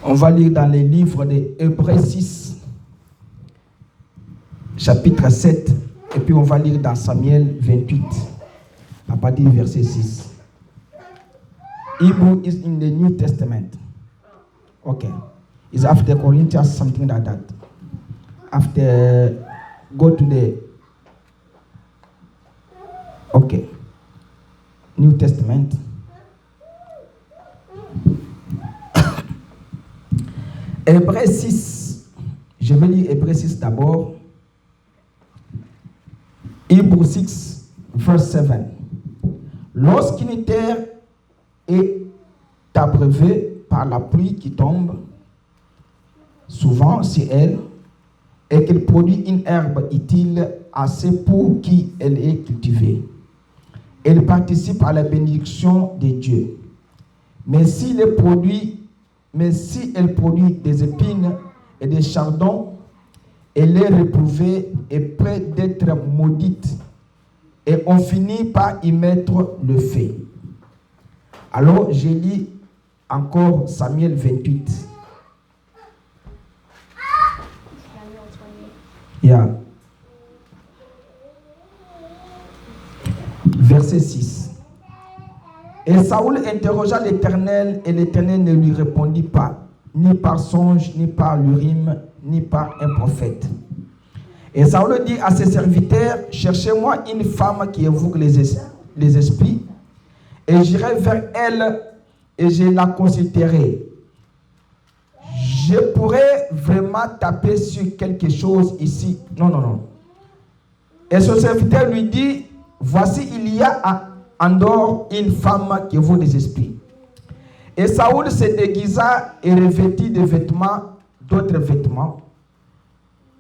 On va lire dans les livres de Hébreux 6, chapitre 7, et puis on va lire dans Samuel 28, à partir du verset 6. Hebrew is in the New Testament. Okay. It's after Corinthians, something like that. After, go to the, okay, New Testament. Hébreux 6, je vais lire Hébreux 6 d'abord. Hébreux 6, verse 7. Lorsqu'une terre est abreuvée par la pluie qui tombe souvent sur elle et qu'elle produit une herbe utile assez pour qui elle est cultivée, elle participe à la bénédiction de Dieu. Mais si elle produit des épines et des chardons, elle est réprouvée et prête d'être maudite, et on finit par y mettre le feu. Alors, je lis encore Samuel 28. Yeah. Verset 6. Et Saoul interrogea l'Éternel, et l'Éternel ne lui répondit pas, ni par songe, ni par l'Urim, ni par un prophète. Et Saoul dit à ses serviteurs, cherchez-moi une femme qui évoque les esprits, et j'irai vers elle, et je la consulterai. Je pourrais vraiment taper sur quelque chose ici. Non. Et son serviteur lui dit, voici, il y a en dehors une femme qui vaut des esprits. Et Saoul se déguisa et revêtit d'autres vêtements.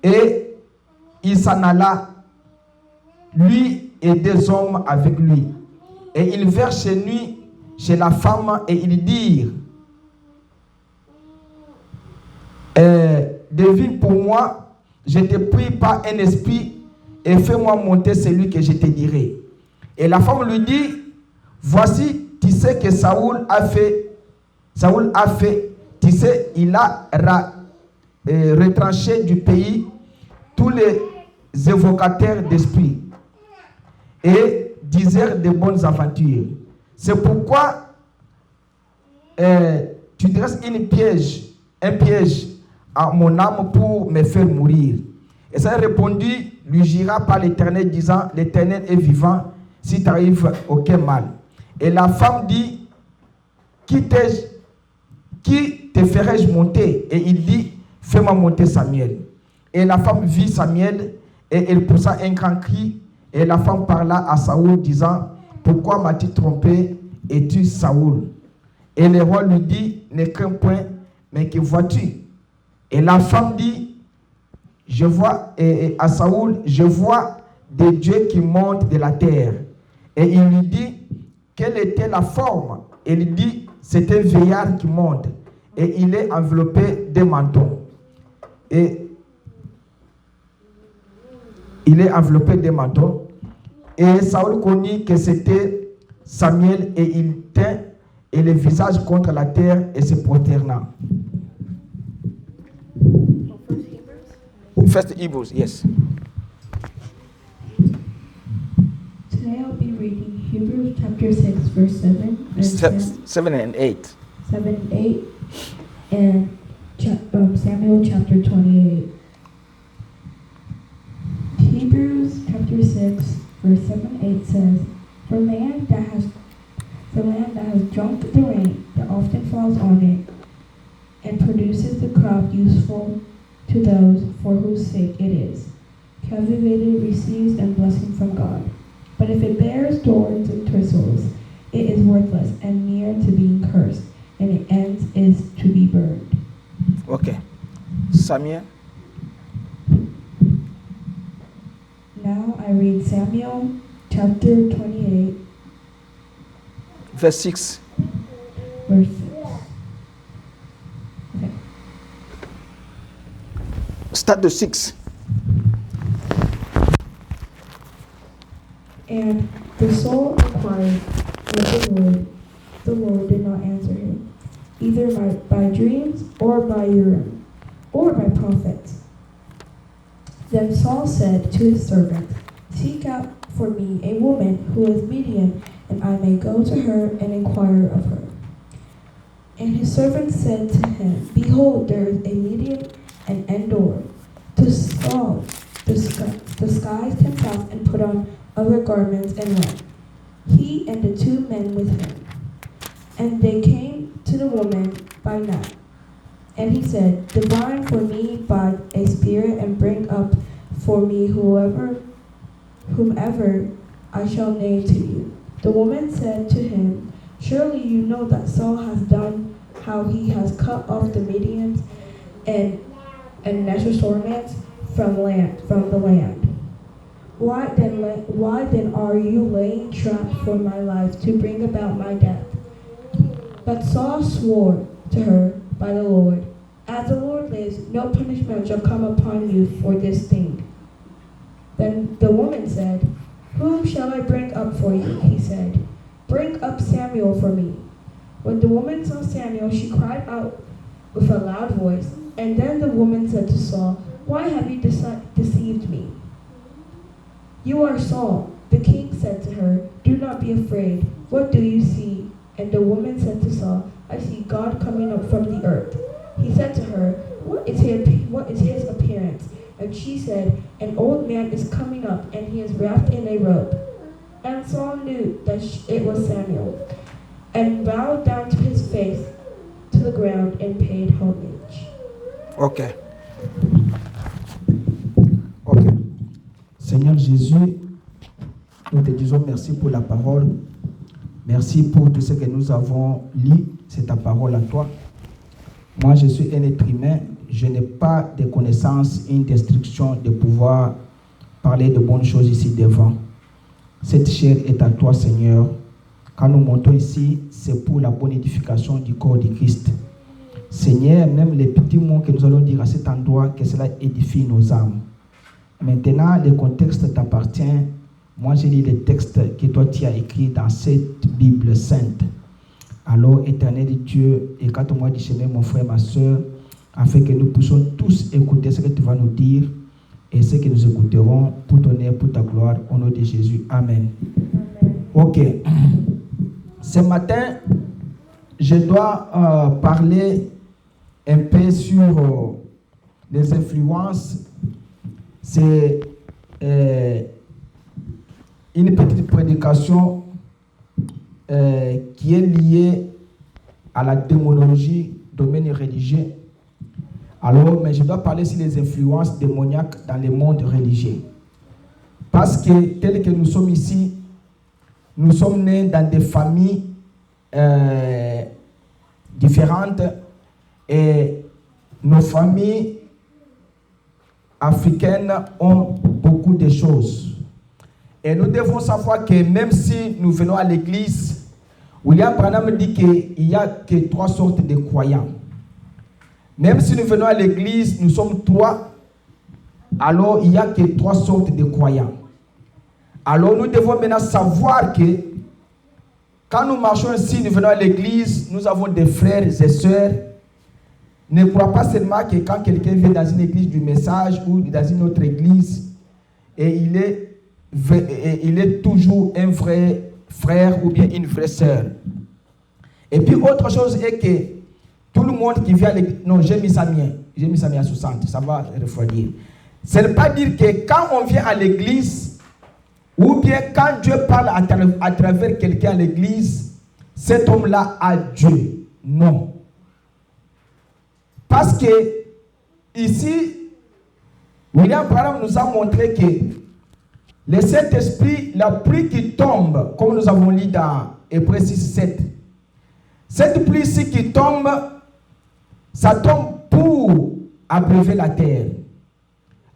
Et il s'en alla, lui et des hommes avec lui. Et ils vinrent chez la femme, et ils dirent, devine pour moi, je te prie par un esprit, et fais-moi monter celui que je te dirai. Et la femme lui dit, voici, tu sais que Saoul a fait, tu sais, il a retranché du pays tous les évocateurs d'esprit et disèrent de bonnes aventures. C'est pourquoi tu dresses un piège à mon âme pour me faire mourir. Et ça répondit, lui jura par l'Éternel, disant, l'Éternel est vivant, si t'arrive aucun mal. Et la femme dit, qui te ferai-je monter? Et il dit, fais-moi monter Samuel. Et la femme vit Samuel, et elle poussa un grand cri, et la femme parla à Saoul, disant, pourquoi m'as-tu trompé, es-tu Saoul? Et le roi lui dit, ne crains point, mais que vois-tu? Et la femme dit, je vois, à Saoul, je vois des dieux qui montent de la terre. Et il lui dit, quelle était la forme? Et il dit, c'est un vieillard qui monte. Et il est enveloppé de manteaux. Et il est enveloppé de manteaux. Et Saoul connut que c'était Samuel, et il tint et le visage contre la terre et se prosterna. First Hebrews, yes. Today I'll be reading Hebrews chapter 6, verse 7. And 7 and 8. 7 and 8. And Samuel chapter 28. Hebrews chapter 6, verse 7 and 8 says, For land that has drunk the rain that often falls on it, and produces the crop useful to those for whose sake it is, cultivated, receives and blessing from God. But if it bears thorns and thistles, it is worthless and near to being cursed, and its end is to be burned. Okay. Samuel. Now I read Samuel chapter 28, verse 6. verse 6. Okay. Start the 6. And the soul inquired of the Lord did not answer him. either by dreams or by Urim, or by prophets. Then Saul said to his servant, Seek out for me a woman who is Midian, and I may go to her and inquire of her. And his servant said to him, Behold, there is a Midian and Endor. To Saul disguised himself and put on other garments and went, he and the 2 men with him. And they came to the woman by night. And he said, Divine for me by a spirit, and bring up for me whomever I shall name to you. The woman said to him, Surely you know that Saul has done how he has cut off the Midians and Nashornites from the land. Why then are you laying trap for my life to bring about my death? But Saul swore to her by the Lord, As the Lord lives, no punishment shall come upon you for this thing. Then the woman said, Whom shall I bring up for you? He said, Bring up Samuel for me. When the woman saw Samuel, she cried out with a loud voice. And then the woman said to Saul, Why have you deceived me? You are Saul. The king said to her, Do not be afraid. What do you see? And the woman said to Saul, I see God coming up from the earth. He said to her, What is his appearance? And she said, An old man is coming up, and he is wrapped in a robe. And Saul knew that it was Samuel, and bowed down to his face to the ground and paid homage. Ok. Seigneur Jésus, nous te disons merci pour la parole. Merci pour tout ce que nous avons lu. C'est ta parole à toi. Moi, je suis un être humain. Je n'ai pas de connaissances, une instruction de pouvoir parler de bonnes choses ici devant. Cette chair est à toi, Seigneur. Quand nous montons ici, c'est pour la bonne édification du corps de Christ. Seigneur, même les petits mots que nous allons dire à cet endroit, que cela édifie nos âmes. Maintenant, le contexte t'appartient. Moi, j'ai lu les textes que toi tu as écrits dans cette Bible sainte. Alors, éternel Dieu, écarte-moi du chemin, mon frère, ma soeur, afin que nous puissions tous écouter ce que tu vas nous dire et ce que nous écouterons pour ton honneur, pour ta gloire, au nom de Jésus. Amen. Amen. Ok. Ce matin, je dois parler un peu sur les influences. C'est une petite prédication qui est liée à la démonologie, domaine religieux. Alors, mais je dois parler sur les influences démoniaques dans le monde religieux. Parce que, tel que nous sommes ici, nous sommes nés dans des familles différentes et nos familles africaines ont beaucoup de choses. Et nous devons savoir que même si nous venons à l'église, William Branham dit qu'il n'y a que 3 sortes de croyants. Même si nous venons à l'église, nous sommes 3, alors il n'y a que 3 sortes de croyants. Alors nous devons maintenant savoir que quand nous marchons ici, nous venons à l'église, nous avons des frères et sœurs. Ne crois pas seulement que quand quelqu'un vient dans une église du message ou dans une autre église, et il est toujours un vrai frère ou bien une vraie sœur. Et puis autre chose est que tout le monde qui vient à l'église, non, j'ai mis ça à 60, ça va refroidir. Ce n'est pas dire que quand on vient à l'église, ou bien quand Dieu parle à travers quelqu'un à l'église, cet homme-là a Dieu. Non. Parce que ici, William Branham nous a montré que le Saint-Esprit, la pluie qui tombe, comme nous avons lu dans Hébreux 6:7, cette pluie ici qui tombe, ça tombe pour abreuver la terre.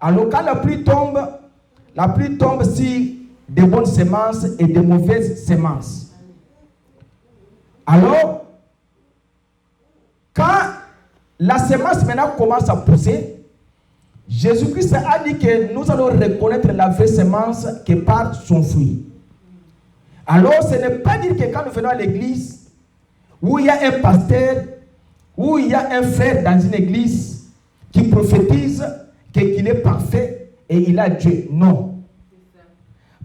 Alors quand la pluie tombe sur de bonnes semences et de mauvaises semences. Alors, quand la semence maintenant commence à pousser, Jésus-Christ a dit que nous allons reconnaître la vraie semence que par son fruit. Alors, ce n'est pas dire que quand nous venons à l'église, où il y a un pasteur, où il y a un frère dans une église qui prophétise qu'il est parfait et il a Dieu. Non.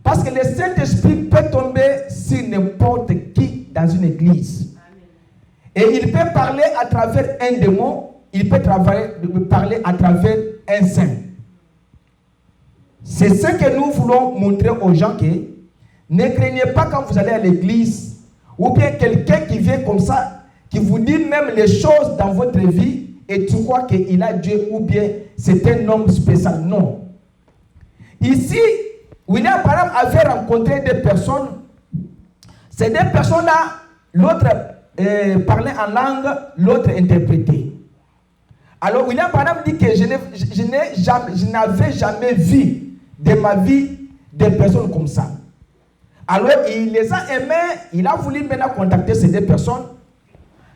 Parce que le Saint-Esprit peut tomber sur n'importe qui dans une église. Et il peut parler à travers un démon, il peut parler à travers un saint. C'est ce que nous voulons montrer aux gens, que ne craignez pas quand vous allez à l'église, ou bien quelqu'un qui vient comme ça, qui vous dit même les choses dans votre vie, et tu crois qu'il a Dieu, ou bien c'est un homme spécial. Non. Ici, William Branham avait rencontré des personnes. Ces deux personnes-là, l'autre parlait en langue, l'autre interprétait. Alors William Branham dit que je n'avais jamais vu de ma vie des personnes comme ça. Alors il les a aimés, il a voulu maintenant contacter ces deux personnes.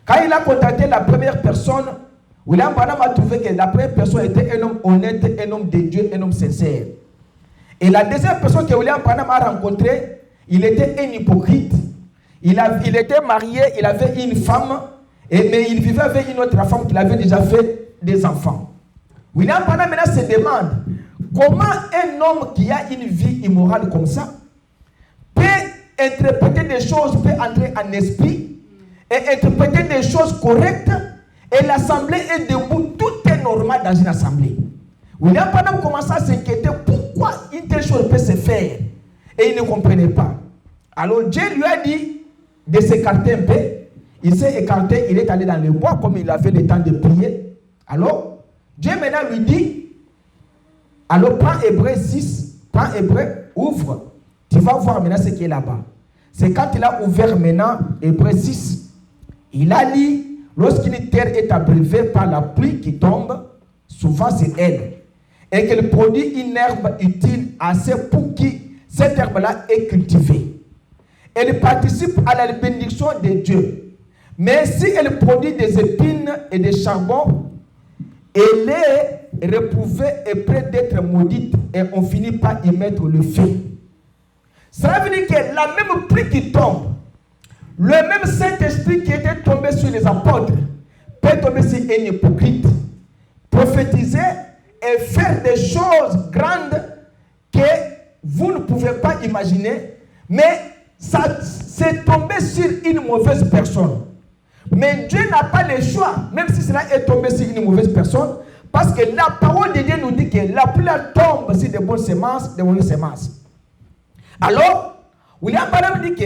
Quand il a contacté la première personne, William Branham a trouvé que la première personne était un homme honnête, un homme de Dieu, un homme sincère. Et la deuxième personne que William Branham a rencontrée, il était un hypocrite. Il était marié, il avait une femme, mais il vivait avec une autre femme qui avait déjà fait des enfants. William Branham maintenant se demande comment un homme qui a une vie immorale comme ça peut interpréter des choses, peut entrer en esprit et interpréter des choses correctes, et l'assemblée est debout, tout est normal dans une assemblée. William Branham commença à s'inquiéter pourquoi une telle chose peut se faire, et il ne comprenait pas. Alors Dieu lui a dit de s'écarter un peu. Il s'est écarté, il est allé dans le bois comme il avait le temps de prier. Alors Dieu maintenant lui dit, alors prends Hébreu 6, prends Hébreu, ouvre, tu vas voir maintenant ce qui est là-bas. C'est quand il a ouvert maintenant Hébreu 6, il a dit, lorsqu'une terre est abreuvée par la pluie qui tombe, souvent c'est elle, et qu'elle produit une herbe utile assez pour qui cette herbe-là est cultivée. Elle participe à la bénédiction de Dieu. Mais si elle produit des épines et des charbons, elle est réprouvée et près d'être maudite, et on finit par y mettre le feu. Ça veut dire que la même pluie qui tombe, le même Saint-Esprit qui était tombé sur les apôtres, peut tomber sur un hypocrite, prophétiser et faire des choses grandes que vous ne pouvez pas imaginer, mais ça c'est tombé sur une mauvaise personne. Mais Dieu n'a pas le choix, même si cela est tombé sur une mauvaise personne, parce que la parole de Dieu nous dit que la pluie tombe sur des bonnes semences, des mauvaises semences. Alors, William Branham dit que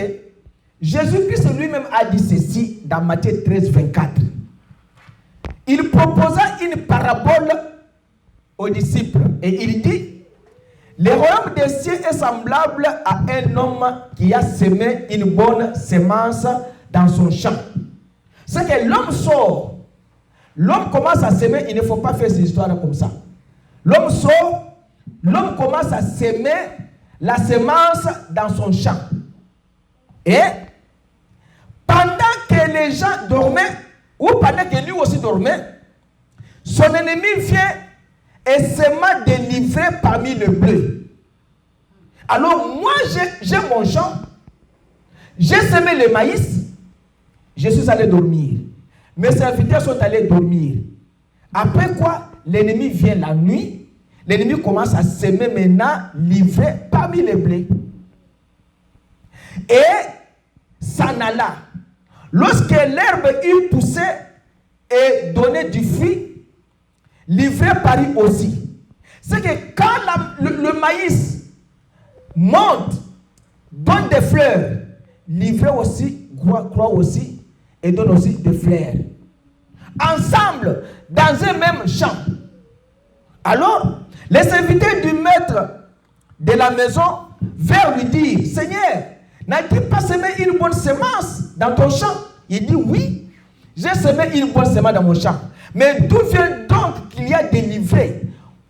Jésus-Christ lui-même a dit ceci dans Matthieu 13, 24. Il proposa une parabole aux disciples et il dit, le royaume des cieux est semblable à un homme qui a semé une bonne semence dans son champ. C'est que l'homme sort, l'homme commence à semer, il ne faut pas faire ces histoires comme ça. L'homme sort, l'homme commence à semer la semence dans son champ. Et pendant que les gens dormaient, ou pendant que lui aussi dormait, son ennemi vient et sema des livrets parmi le bleu. Alors moi j'ai mon champ, j'ai semé le maïs, je suis allé dormir. Mes serviteurs sont allés dormir. Après quoi, l'ennemi vient la nuit, l'ennemi commence à semer maintenant livrets parmi les blés. Et s'en alla. Lorsque l'herbe eut poussé et donné du fruit, l'ivraie parut aussi. C'est que quand le maïs monte, donne des fleurs, l'ivraie aussi croît aussi et donne aussi des fleurs. Ensemble, dans un même champ. Alors, les serviteurs du maître de la maison vinrent lui dire, Seigneur, n'as-tu pas semé une bonne semence dans ton champ? Il dit, oui, j'ai semé une bonne semence dans mon champ. Mais d'où vient donc qu'il y a des livrets?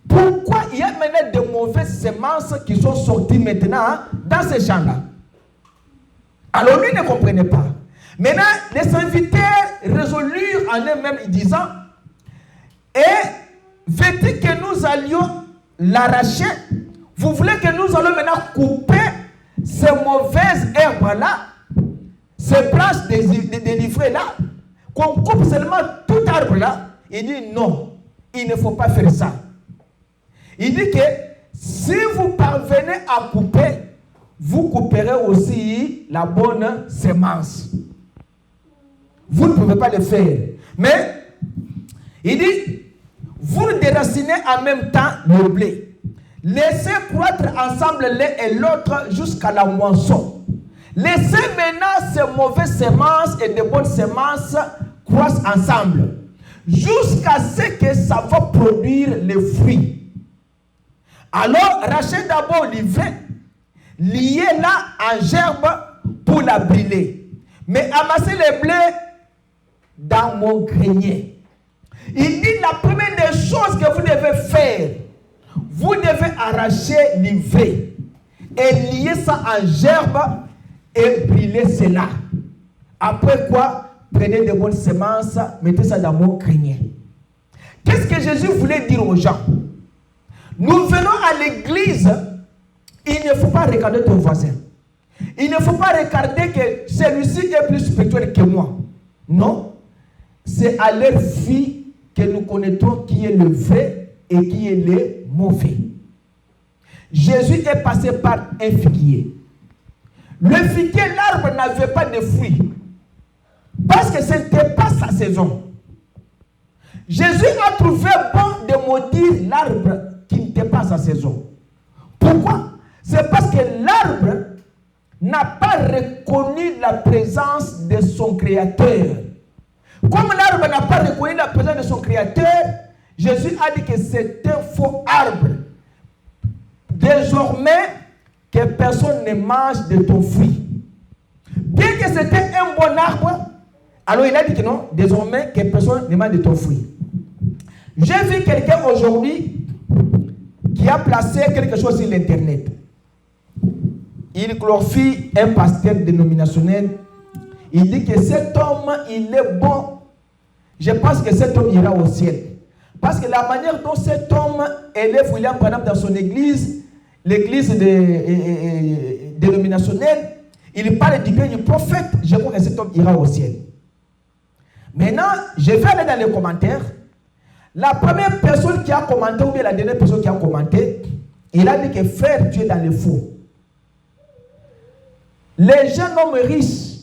Pourquoi il y a maintenant de mauvaises semences qui sont sorties maintenant dans ces champs-là? Alors lui ne comprenait pas. Maintenant, les serviteurs résolurent en eux-mêmes disant, et veux-tu que nous allions l'arracher? Vous voulez que nous allons maintenant couper ces mauvaises herbes-là, ces branches des livrets-là, qu'on coupe seulement tout arbre là. Il dit non, il ne faut pas faire ça. Il dit que si vous parvenez à couper, vous couperez aussi la bonne semence. Vous ne pouvez pas le faire. Mais, il dit, vous déracinez en même temps le blé. Laissez croître ensemble l'un et l'autre jusqu'à la moisson. Laissez maintenant ces mauvaises semences et de bonnes semences croissent ensemble. Jusqu'à ce que ça va produire les fruits. Alors, rachetez d'abord l'ivraie, liez-la en gerbe pour la brûler. Mais amassez les blés dans mon grenier. Il dit la première des choses que vous devez faire, vous devez arracher l'ivraie et lier ça en gerbe et brûler cela. Après quoi, prenez de bonnes semences, mettez ça dans mon grenier. Qu'est-ce que Jésus voulait dire aux gens? Nous venons à l'église, il ne faut pas regarder ton voisin. Il ne faut pas regarder que celui-ci est plus spirituel que moi. Non. C'est à leur vie que nous connaîtrons qui est le vrai et qui est le mauvais. Jésus est passé par un figuier. Le figuier, l'arbre n'avait pas de fruits. Parce que ce n'était pas sa saison. Jésus a trouvé bon de maudire l'arbre qui n'était pas sa saison. Pourquoi? C'est parce que l'arbre n'a pas reconnu la présence de son créateur. Comme l'arbre n'a pas reconnu la présence de son créateur, Jésus a dit que c'est un faux arbre. Désormais, que personne ne mange de ton fruit. Bien que c'était un bon arbre, alors il a dit que non, désormais, que personne ne mange de ton fruit. J'ai vu quelqu'un aujourd'hui qui a placé quelque chose sur l'internet. Il glorifie un pasteur dénominationnel. Il dit que cet homme, il est bon. Je pense que cet homme ira au ciel. Parce que la manière dont cet homme élève William Branham dans son église, l'église dénominationnelle, il parle du bien du prophète. Je crois que cet homme ira au ciel. Maintenant, je vais aller dans les commentaires. La première personne qui a commenté, ou bien la dernière personne qui a commenté, il a dit que frère, tu es dans le faux. Les jeunes hommes riches,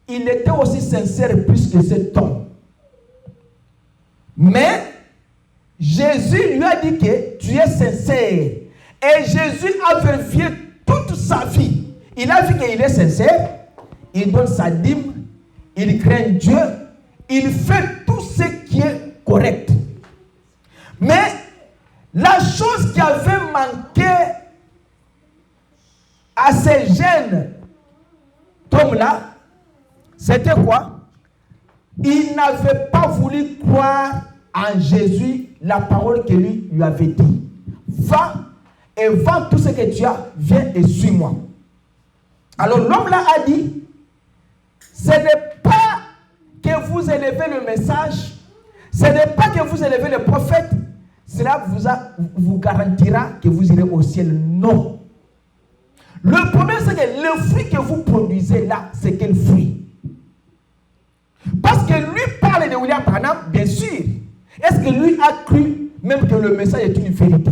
il était aussi sincère plus que cet homme. Mais Jésus lui a dit que tu es sincère. Et Jésus a vérifié toute sa vie. Il a vu qu'il est sincère. Il donne sa dîme. Il craint Dieu. Il fait tout ce qui est correct. Mais la chose qui avait manqué à ces jeunes hommes-là, c'était quoi? Il n'avait pas voulu croire en Jésus, la parole que lui avait dit. Va et vends tout ce que tu as, viens et suis-moi. Alors l'homme là a dit, ce n'est pas que vous élevez le message, ce n'est pas que vous élevez le prophète, cela vous garantira que vous irez au ciel. Non. Le problème, c'est que le fruit que vous produisez là, c'est quel fruit? Parce que lui parle de William Branham, bien sûr. Est-ce que lui a cru même que le message est une vérité?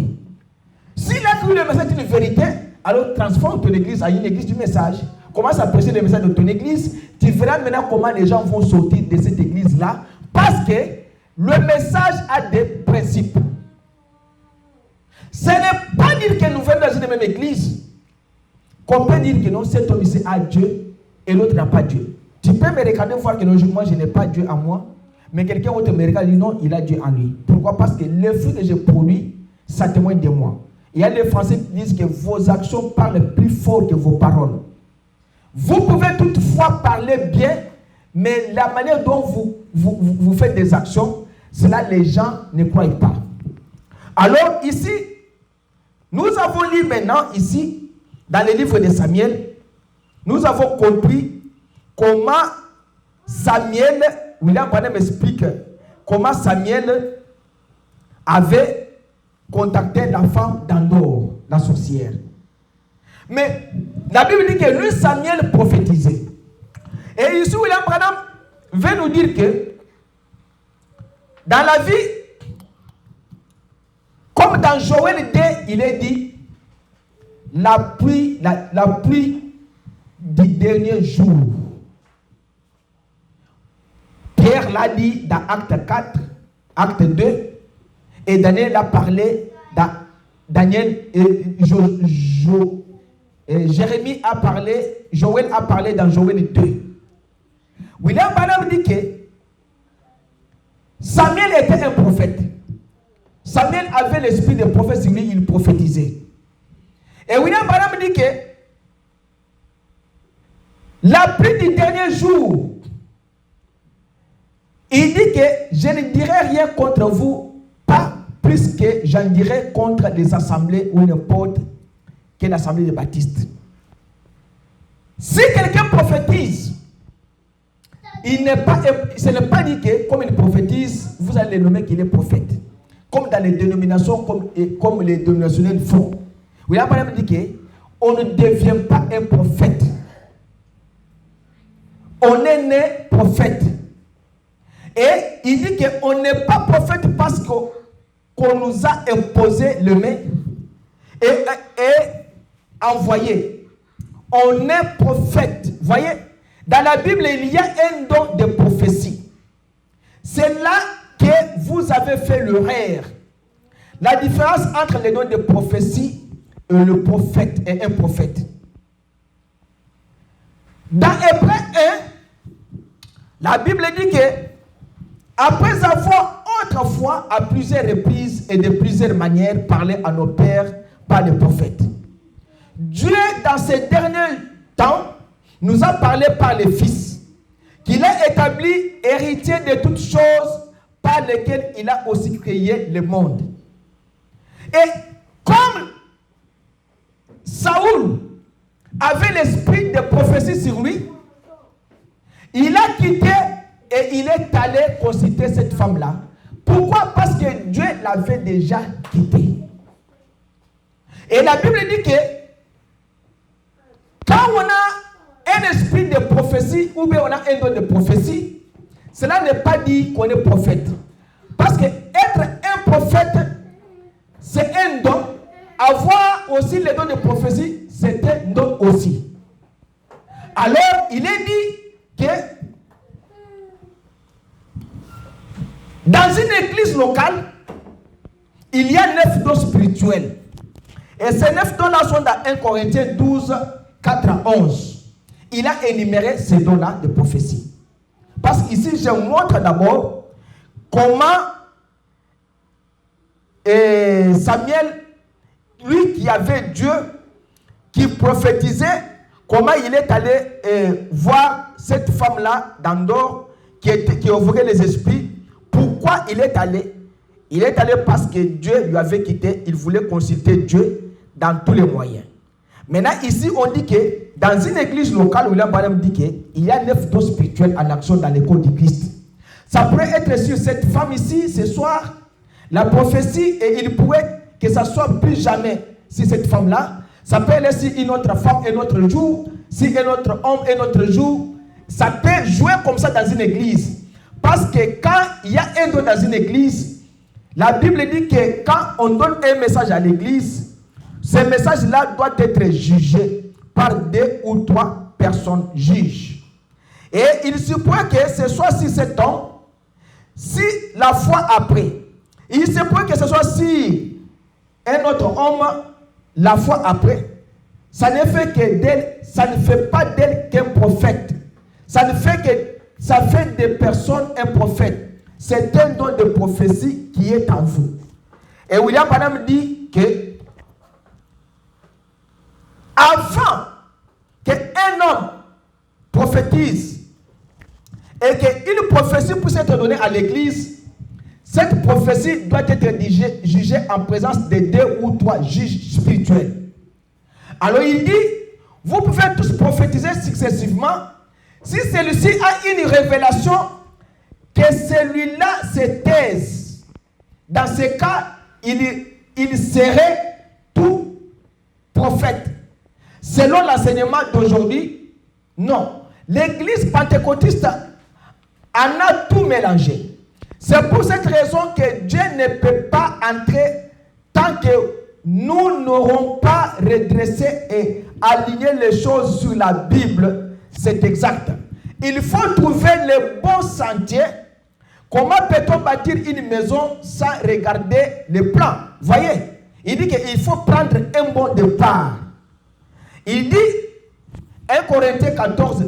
S'il a cru que le message est une vérité, alors transforme ton église en une église du message. Commence à prêcher le message de ton église. Tu verras maintenant comment les gens vont sortir de cette église-là. Parce que le message a des principes. Ce n'est pas dire que nous venons dans une même église qu'on peut dire que non, cet homme ici a Dieu et l'autre n'a pas Dieu. Tu peux me regarder voir que non, moi je n'ai pas Dieu en moi, mais quelqu'un d'autre me regarde et dit non, il a Dieu en lui. Pourquoi? Parce que le fruit que je produis, ça témoigne de moi. Il y a des Français qui disent que vos actions parlent plus fort que vos paroles. Vous pouvez toutefois parler bien, mais la manière dont vous faites des actions, cela les gens ne croient pas. Alors ici, nous avons lu maintenant ici, dans le livre de Samuel, nous avons compris comment Samuel, William Branham explique comment Samuel avait contacté la femme d'Endor, la sorcière. Mais la Bible dit que lui, Samuel prophétisait. Et ici, William Branham veut nous dire que dans la vie, comme dans Joël 2, il est dit, la pluie du dernier jour. Pierre l'a dit dans Acte 4, Acte 2, et Daniel a parlé dans Daniel Jérémie a parlé, Joël a parlé dans Joël 2. William Branham dit que Samuel était un prophète. Samuel avait l'esprit de prophète sur lui, il prophétisait. Et William Branham dit que la pluie du dernier jour, il dit que je ne dirai rien contre vous, pas plus que j'en dirai contre les assemblées ou n'importe quelle assemblée de baptistes. Si quelqu'un prophétise, ce n'est pas dit que comme il prophétise, vous allez le nommer qu'il est prophète. Comme dans les dénominations, comme les dénominationnels font. William Branham dit qu'on ne devient pas un prophète. On est né prophète. Et il dit qu'on n'est pas prophète parce qu'on nous a imposé le main et envoyé. On est prophète. Voyez, dans la Bible, il y a un don de prophétie. C'est là que vous avez fait l'erreur. La différence entre les dons de prophétie et le prophète et un prophète. Dans Hébreux 1, la Bible dit que après avoir autrefois à plusieurs reprises et de plusieurs manières parlé à nos pères par les prophètes, Dieu dans ces derniers temps nous a parlé par les fils, qu'il a établi héritier de toutes choses par lesquelles il a aussi créé le monde. Et comme Saoul avait l'esprit de prophétie sur lui, il a quitté et il est allé consulter cette femme-là. Pourquoi? Parce que Dieu l'avait déjà quitté. Et la Bible dit que quand on a un esprit de prophétie ou bien on a un don de prophétie, cela n'est pas dit qu'on est prophète. Parce que être un prophète, c'est un don. Avoir aussi le don de prophétie, c'est un don aussi. Alors, il est dit que dans une église locale, il y a 9 dons spirituels. Et ces 9 dons-là sont dans 1 Corinthiens 12, 4 à 11. Il a énuméré ces dons-là de prophétie. Parce qu'ici, je vous montre d'abord comment Samuel, lui qui avait Dieu, qui prophétisait, comment il est allé voir cette femme-là d'Andorre qui ouvrait les esprits. Pourquoi il est allé? Il est allé parce que Dieu lui avait quitté. Il voulait consulter Dieu dans tous les moyens. Maintenant, ici, on dit que dans une église locale, William Branham dit qu'il y a 9 dons spirituels en action dans l'école du Christ. Ça pourrait être sur cette femme ici, ce soir, la prophétie, et il pourrait que ça soit plus jamais sur cette femme-là. Ça peut être sur une autre femme un autre jour, sur un autre homme un autre jour. Ça peut jouer comme ça dans une église. Parce que quand il y a un don dans une église, la Bible dit que quand on donne un message à l'église, ce message-là doit être jugé par 2 ou 3 personnes juges. Et il se pourrait que ce soit si cet homme, si la fois après, il se pourrait que ce soit si un autre homme, la fois après, ça ne fait pas d'elle qu'un prophète. Ça fait des personnes un prophète. C'est un don de prophétie qui est en vous. Et William Branham dit que avant qu'un homme prophétise et qu'une prophétie puisse être donnée à l'église, cette prophétie doit être jugée en présence de 2 ou 3 juges spirituels. Alors il dit, vous pouvez tous prophétiser successivement. Si celui-ci a une révélation, que celui-là se taise. Dans ce cas, il serait tout prophète. Selon l'enseignement d'aujourd'hui, non. L'église pentecôtiste en a tout mélangé. C'est pour cette raison que Dieu ne peut pas entrer tant que nous n'aurons pas redressé et aligné les choses sur la Bible. C'est exact. Il faut trouver le bon sentier. Comment peut-on bâtir une maison sans regarder le plan? Voyez, il dit qu'il faut prendre un bon départ. Il dit, 1 Corinthiens 14,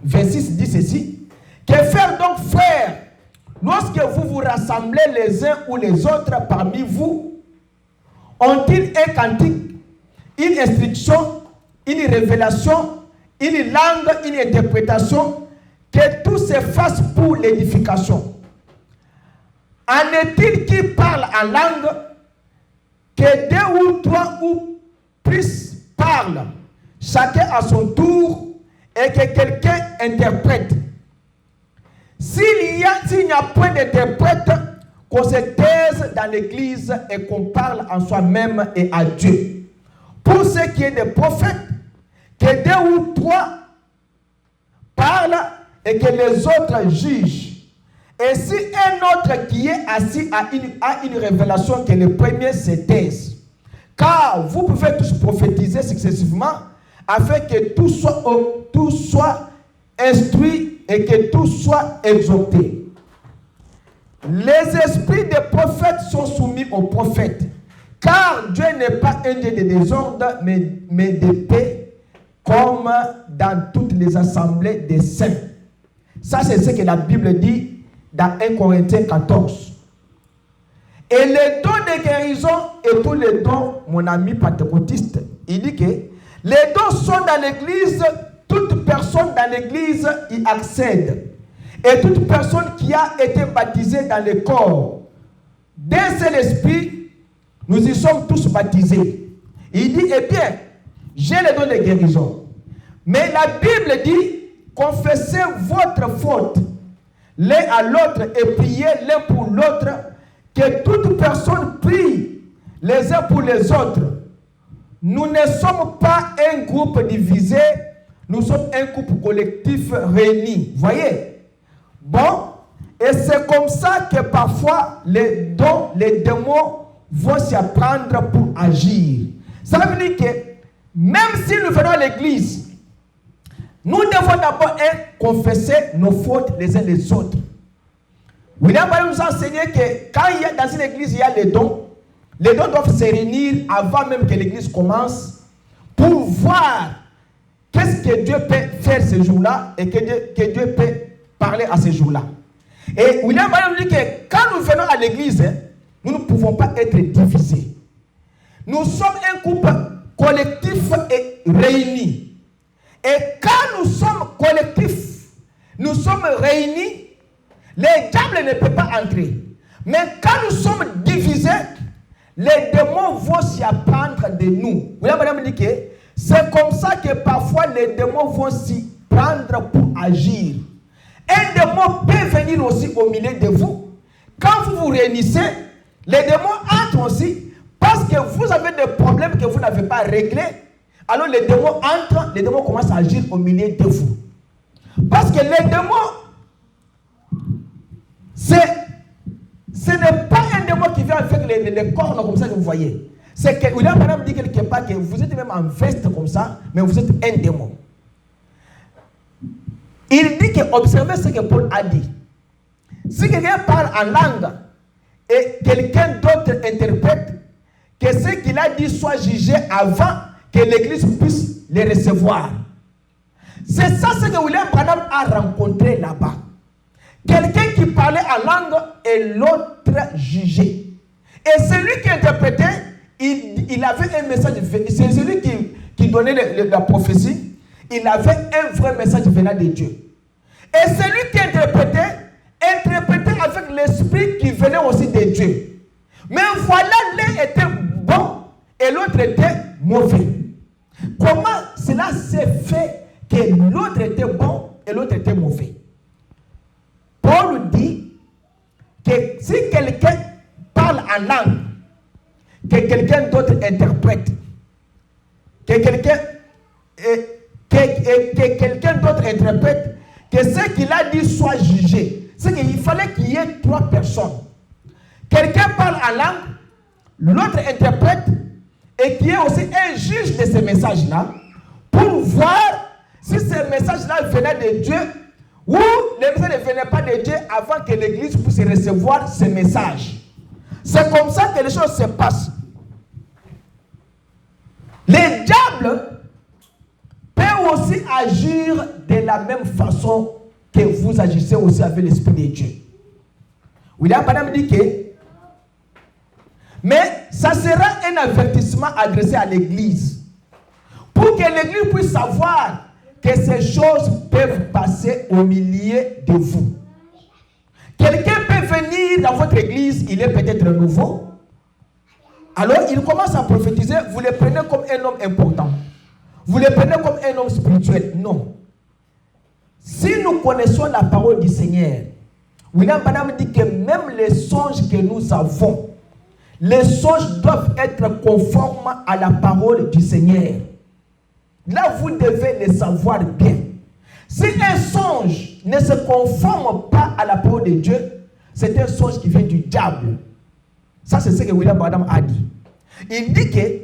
26 dit ceci, que faire donc, frères, lorsque vous vous rassemblez les uns ou les autres parmi vous, ont-ils un cantique, une instruction, une révélation, une langue, une interprétation, que tout se fasse pour l'édification? En est-il qui parle en langue, que 2 ou 3 ou plus parlent, chacun à son tour, et que quelqu'un interprète? S'il n'y a point d'interprète, qu'on se taise dans l'église et qu'on parle en soi-même et à Dieu. Pour ce qui est des prophètes, que 2 ou 3 parlent et que les autres jugent. Et si un autre qui est assis a une révélation, que le premier se taise. Car vous pouvez tous prophétiser successivement afin que tout soit instruit et que tout soit exhorté. Les esprits des prophètes sont soumis aux prophètes, car Dieu n'est pas un Dieu de désordre, mais de paix, comme dans toutes les assemblées des saints. Ça, c'est ce que la Bible dit dans 1 Corinthiens 14. Et les dons de guérison et tous les dons, mon ami pentecôtiste, il dit que les dons sont dans l'église, toute personne dans l'église y accède. Et toute personne qui a été baptisée dans le corps d'un seul esprit, nous y sommes tous baptisés. Il dit, eh bien, j'ai le don de guérison. Mais la Bible dit, confessez votre faute l'un à l'autre et priez l'un pour l'autre, que toute personne prie les uns pour les autres. Nous ne sommes pas un groupe divisé, nous sommes un groupe collectif réuni. Voyez? Bon, et c'est comme ça que parfois les démons vont s'y apprendre pour agir. Ça veut dire que même si nous venons à l'église, nous devons d'abord confesser nos fautes les uns les autres. William va nous enseigner que quand il y a dans une église, il y a les dons doivent se réunir avant même que l'église commence pour voir qu'est-ce que Dieu peut faire ce jour-là et que Dieu peut parler à ce jour-là. Et William Branham dit que quand nous venons à l'église, nous ne pouvons pas être divisés. Nous sommes un groupe collectif et réuni. Et quand nous sommes collectifs, nous sommes réunis, les diables ne peuvent pas entrer. Mais quand nous sommes divisés, les démons vont s'y apprendre de nous. William Branham dit que c'est comme ça que parfois les démons vont s'y prendre pour agir. Un démon peut venir aussi au milieu de vous. Quand vous vous réunissez, les démons entrent aussi parce que vous avez des problèmes que vous n'avez pas réglés. Alors les démons entrent, les démons commencent à agir au milieu de vous. Parce que les démons, ce n'est pas un démon qui vient avec les cornes comme ça que vous voyez. C'est que William Branham dit quelque part que vous êtes même en veste comme ça, mais vous êtes un démon. Il dit que, observez ce que Paul a dit. Si quelqu'un parle en langue et quelqu'un d'autre interprète, que ce qu'il a dit soit jugé avant que l'église puisse les recevoir. C'est ça ce que William Branham a rencontré là-bas. Quelqu'un qui parlait en langue et l'autre jugé. Et celui qui interprétait, il avait un message. C'est celui qui donnait la prophétie. Il avait un vrai message venant de Dieu. Et celui qui interprétait avec l'esprit qui venait aussi de Dieu. Mais voilà, l'un était bon et l'autre était mauvais. Comment cela s'est fait que l'autre était bon et l'autre était mauvais? Paul dit que si quelqu'un parle en langue, que quelqu'un d'autre interprète, que quelqu'un d'autre interprète, que ce qu'il a dit soit jugé. c'est qu'il fallait qu'il y ait 3 personnes. Quelqu'un parle en langue, l'autre interprète, et qu'il y ait aussi un juge de ces messages-là, pour voir si ces messages-là venaient de Dieu, ou les messages ne venaient pas de Dieu avant que l'Église puisse recevoir ces messages. C'est comme ça que les choses se passent. Les diables peuvent aussi agir de la même façon que vous agissez aussi avec l'Esprit de Dieu. William Branham dit que, mais ça sera un avertissement adressé à l'Église pour que l'Église puisse savoir que ces choses peuvent passer au milieu de vous. Quelqu'un peut venir dans votre église, il est peut-être nouveau. Alors il commence à prophétiser, vous le prenez comme un homme important. Vous le prenez comme un homme spirituel. Non. Si nous connaissons la parole du Seigneur, William Branham dit que même les songes que nous avons, les songes doivent être conformes à la parole du Seigneur. Là, vous devez le savoir bien. Si un songe ne se conforme pas à la parole de Dieu, c'est un songe qui vient du diable. Ça, c'est ce que William Branham a dit. Il dit que,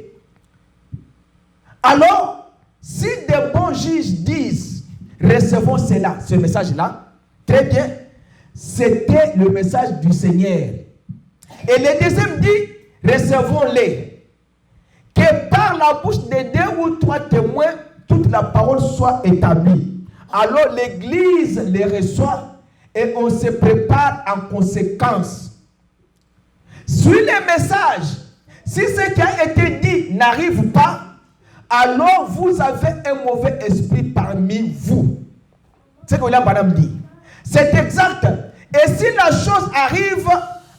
alors, si des bons juges disent, recevons cela, ce message-là, très bien, c'était le message du Seigneur. Et le deuxième dit, recevons-les. Que par la bouche de 2 ou 3 témoins, toute la parole soit établie. Alors l'Église les reçoit et on se prépare en conséquence. Sur les messages, si ce qui a été dit n'arrive pas, alors vous avez un mauvais esprit parmi vous. C'est ce que William Branham dit. C'est exact. Et si la chose arrive,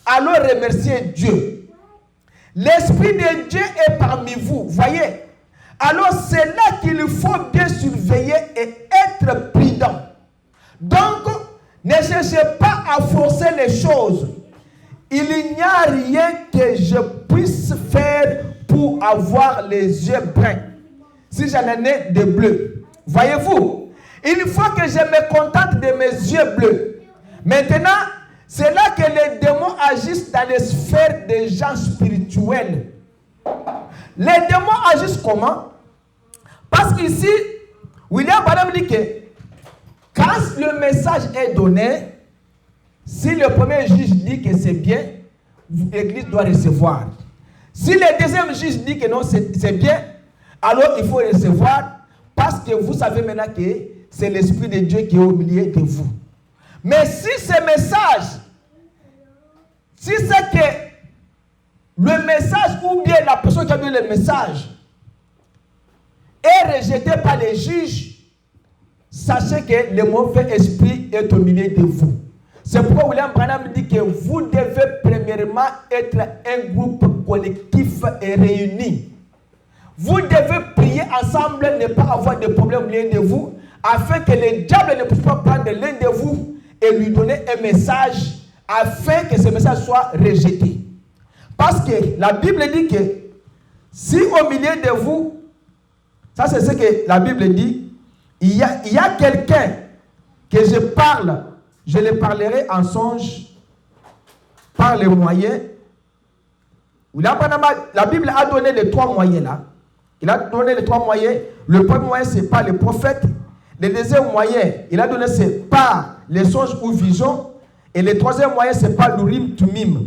alors remerciez Dieu. L'Esprit de Dieu est parmi vous. Voyez. Alors c'est là qu'il faut bien surveiller et être prudent. Donc, ne cherchez pas à forcer les choses. Il n'y a rien que je puisse faire pour avoir les yeux bruns. Si j'en ai de bleus. Voyez-vous, il faut que je me contente de mes yeux bleus. Maintenant, c'est là que les démons agissent dans les sphères des gens spirituels. Les démons agissent comment? Parce qu'ici, William Branham dit que quand le message est donné, si le premier juge dit que c'est bien, l'Église doit recevoir. Si le deuxième juge dit que non, c'est bien, alors il faut recevoir parce que vous savez maintenant que c'est l'Esprit de Dieu qui est au milieu de vous. Mais si ce message, si c'est que le message ou bien la personne qui a donné le message est rejeté par les juges, sachez que le mauvais esprit est au milieu de vous. C'est pourquoi William Branham dit que vous devez premièrement être un groupe collectif et réuni. Vous devez prier ensemble, ne pas avoir de problème au milieu de vous, afin que le diable ne puisse pas prendre l'un de vous et lui donner un message afin que ce message soit rejeté. Parce que la Bible dit que si au milieu de vous, ça c'est ce que la Bible dit, il y a quelqu'un que je parle, je le parlerai en songe par les moyens. La Bible a donné les 3 moyens là. Il a donné les 3 moyens. Le premier moyen c'est par les prophètes. Le deuxième moyen, il a donné c'est par les songes ou visions. Et le troisième moyen, c'est pas l'Urim Tumim.